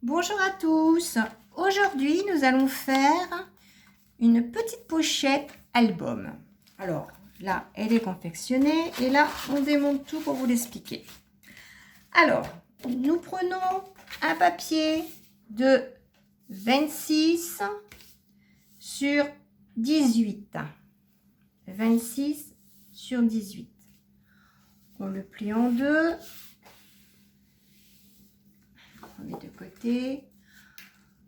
Bonjour à tous. Aujourd'hui, nous allons faire une petite pochette album. Alors, là, elle est confectionnée et là, on démonte tout pour vous l'expliquer. Alors, nous prenons un papier de 26 sur 18. 26 sur 18. On le plie en deux. On met de côté.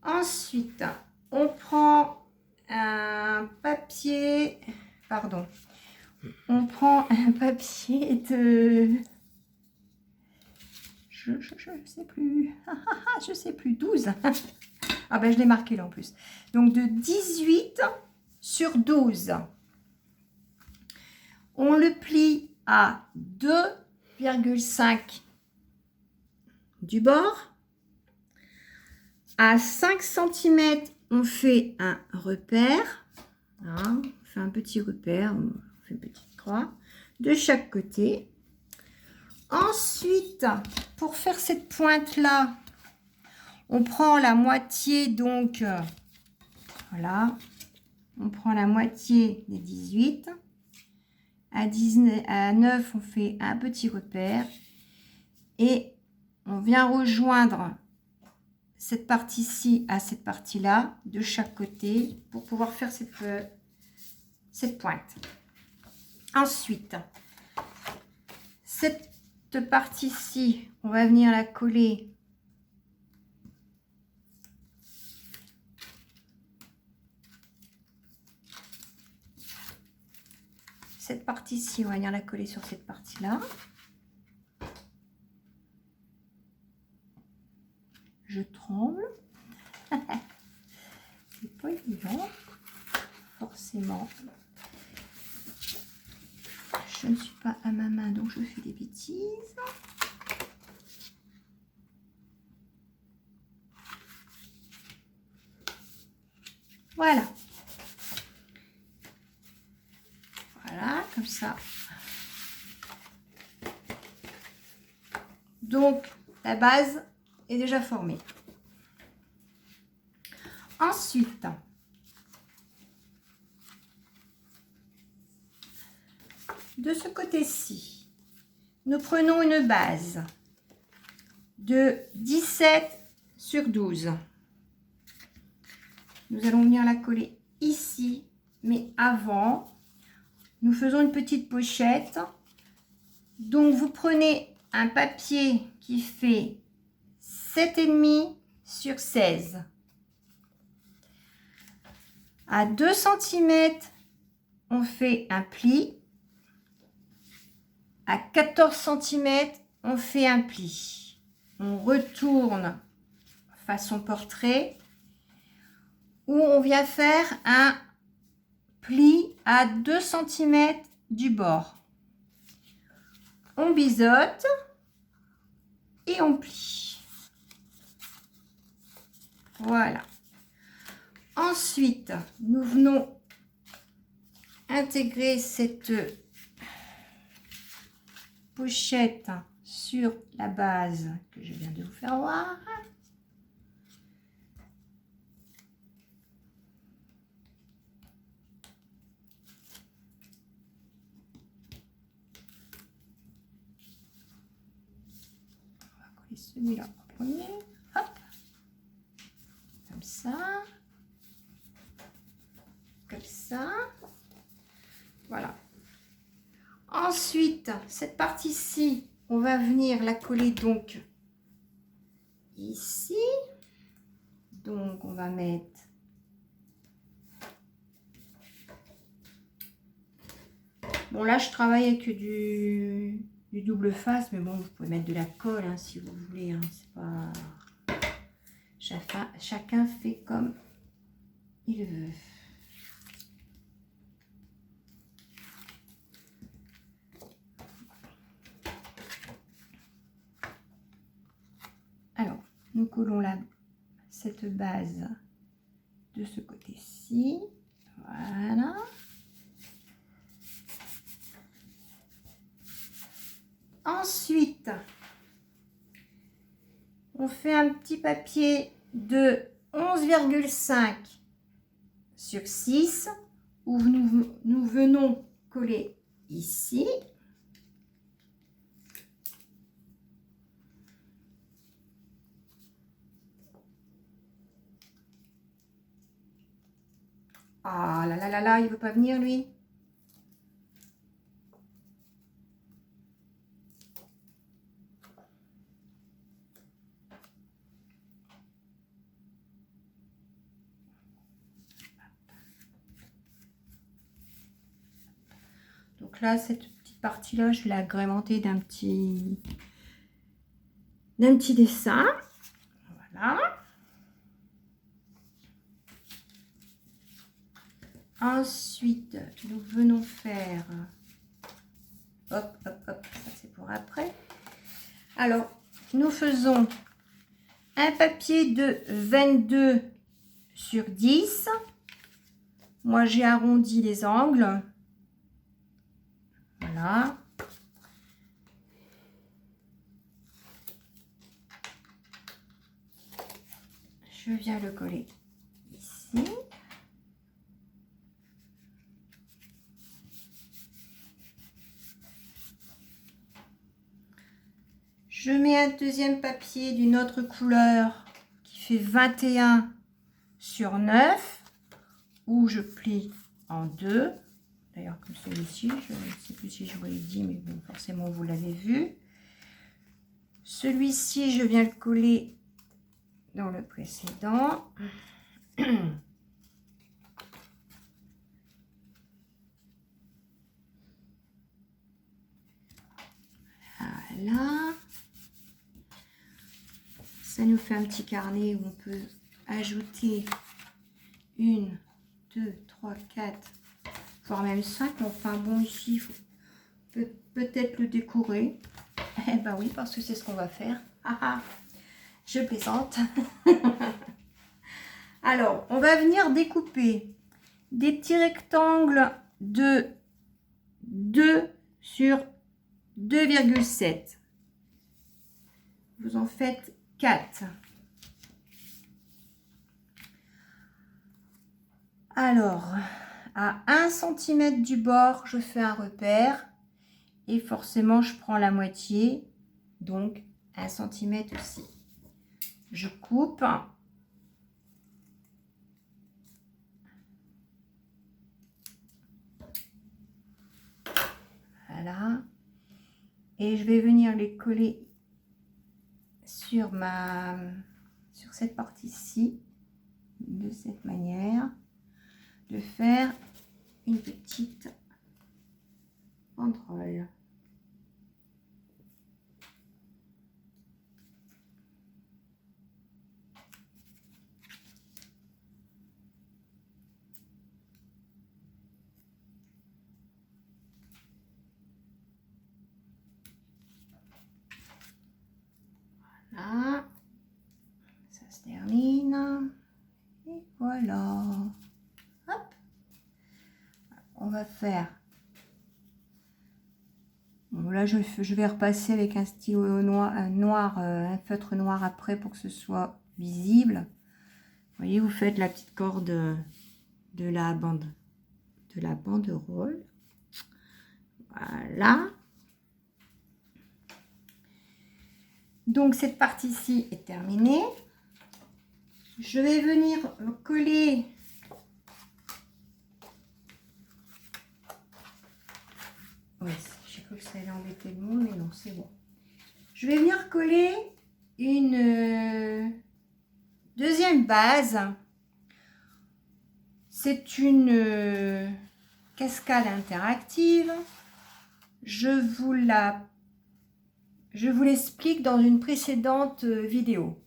Ensuite, on prend un papier, on prend un papier de, je sais plus, 12. Ah ben je l'ai marqué là en plus. Donc de 18 sur 12. On le plie à 2,5 du bord. À 5 cm, on fait un repère. Voilà, on fait un petit repère, on fait une petite croix de chaque côté. Ensuite, pour faire cette pointe-là, on prend la moitié, donc, voilà, on prend la moitié des 18. À 9, on fait un petit repère. Et on vient rejoindre cette partie-ci à cette partie-là, de chaque côté, pour pouvoir faire cette pointe. Ensuite, cette partie-ci, on va venir la coller cette partie-ci, on va venir la coller sur cette partie-là. Je tremble. C'est pas évident, forcément. Je ne suis pas à ma main, donc je fais des bêtises. Voilà. Voilà, comme ça. Donc, la base est déjà formée. Ensuite, de ce côté-ci, nous prenons une base de 17 sur 12. Nous allons venir la coller ici, mais avant, nous faisons une petite pochette. Donc, vous prenez un papier qui fait 7,5 sur 16. À 2 cm, on fait un pli. À 14 cm, on fait un pli. On retourne façon portrait où on vient faire un pli à 2 cm du bord. On biseaute et on plie. Voilà. Ensuite, nous venons intégrer cette pochette sur la base que je viens de vous faire voir. On va coller celui-là en premier. Hop. Comme ça. Comme ça. Voilà. Ensuite, cette partie-ci, on va venir la coller donc ici. Donc, on va mettre bon, là, je travaille avec du double face, mais bon, vous pouvez mettre de la colle hein, si vous voulez. Hein, c'est pas... Chacun fait comme il veut. Alors, nous collons cette base de ce côté-ci. Voilà. Ensuite, on fait un petit papier de 11,5 sur 6 où nous venons coller ici. Ah là là là là, il veut pas venir lui. Donc là, cette petite partie-là, je vais l'agrémenter d'un petit dessin. Voilà. Ensuite, nous venons faire... Hop, hop, hop, ça c'est pour après. Alors, nous faisons un papier de 22 sur 10. Moi, j'ai arrondi les angles. Voilà. Je viens le coller ici. Je mets un deuxième papier d'une autre couleur qui fait 21 sur 9, où je plie en deux. D'ailleurs, comme celui-ci, je ne sais plus si je vous l'ai dit, mais bon, forcément vous l'avez vu. Celui-ci, je viens le coller dans le précédent. Voilà. Ça nous fait un petit carnet où on peut ajouter 1, 2, 3, 4, voire même 5. Enfin bon, ici, il faut peut-être le décorer. Eh ben oui, parce que c'est ce qu'on va faire. Ah, ah, je plaisante. Alors, on va venir découper des petits rectangles de 2 sur 2,7. Vous en faites 4. Alors, à 1 cm du bord, je fais un repère. Et forcément, je prends la moitié. Donc, 1 cm aussi. Je coupe. Voilà. Et je vais venir les coller sur cette partie-ci, de cette manière, de faire une petite banderole. Voilà, ça se termine. Et voilà. Hop. On va faire. Bon, là, je vais repasser avec un stylo noir, un feutre noir après pour que ce soit visible. Vous voyez, vous faites la petite corde de la banderole. Voilà. Donc, cette partie-ci est terminée. Je vais venir coller oui, j'ai cru que ça allait embêter le monde, mais non, c'est bon. Je vais venir coller une deuxième base. C'est une cascade interactive. Je vous l'explique dans une précédente vidéo.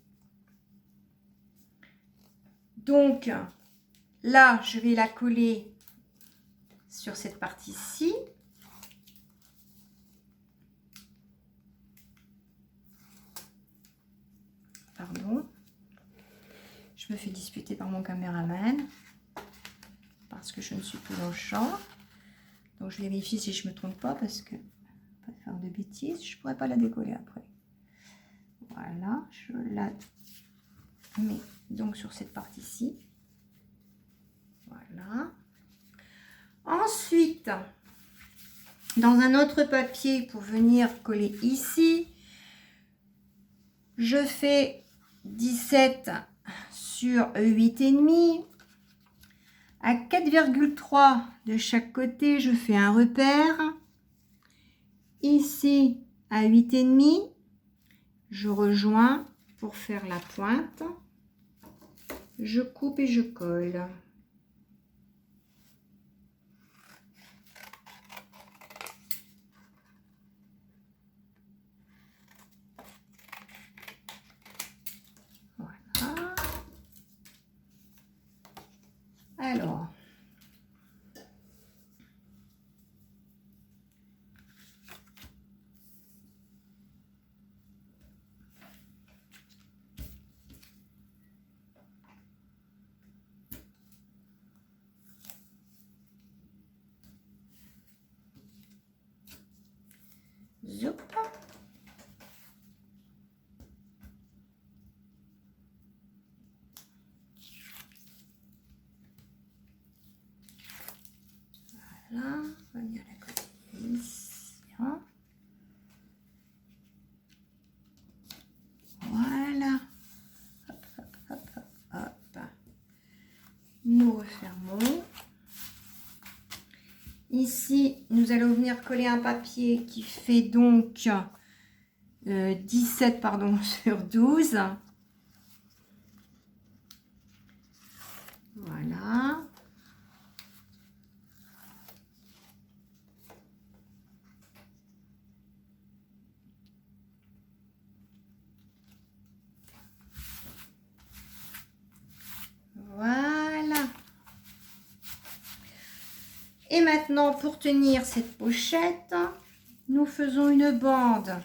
Donc, là, je vais la coller sur cette partie-ci. Pardon. Je me fais disputer par mon caméraman parce que je ne suis plus dans le champ. Donc, je vérifie si je ne me trompe pas parce que, pas faire de bêtises, je ne pourrais pas la décoller après. Voilà, je la mets donc sur cette partie-ci. Voilà. Ensuite, dans un autre papier pour venir coller ici, je fais 17 sur 8,5. À 4,3 de chaque côté, je fais un repère. Ici, à 8,5, je rejoins pour faire la pointe. Je coupe et je colle. Voilà. Alors, zoup. Voilà, venir la coller ici. Hein. Voilà. Hop, hop, hop, hop, hop. Nous refermons. Ici, nous allons venir coller un papier qui fait donc 17 pardon, sur 12. Voilà. Voilà. Et maintenant, pour tenir cette pochette, nous faisons une bande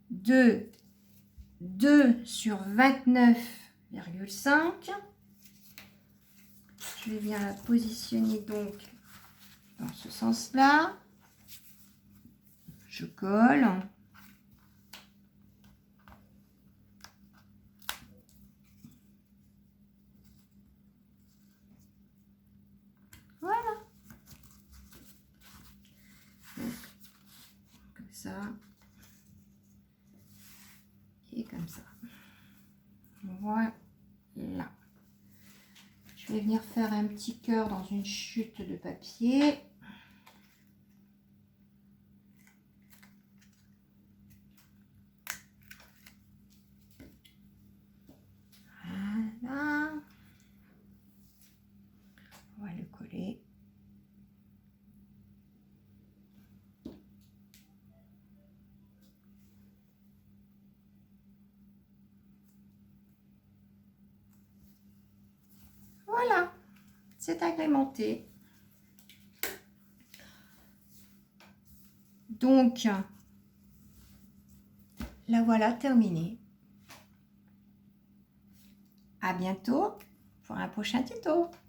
de 2 sur 29,5. Je vais bien la positionner donc dans ce sens-là. Je colle. Voilà. Donc, comme ça. Et comme ça. Voilà. Je vais venir faire un petit cœur dans une chute de papier. Voilà. On va le coller. Voilà, c'est agrémenté. Donc, la voilà terminée. À bientôt pour un prochain tuto.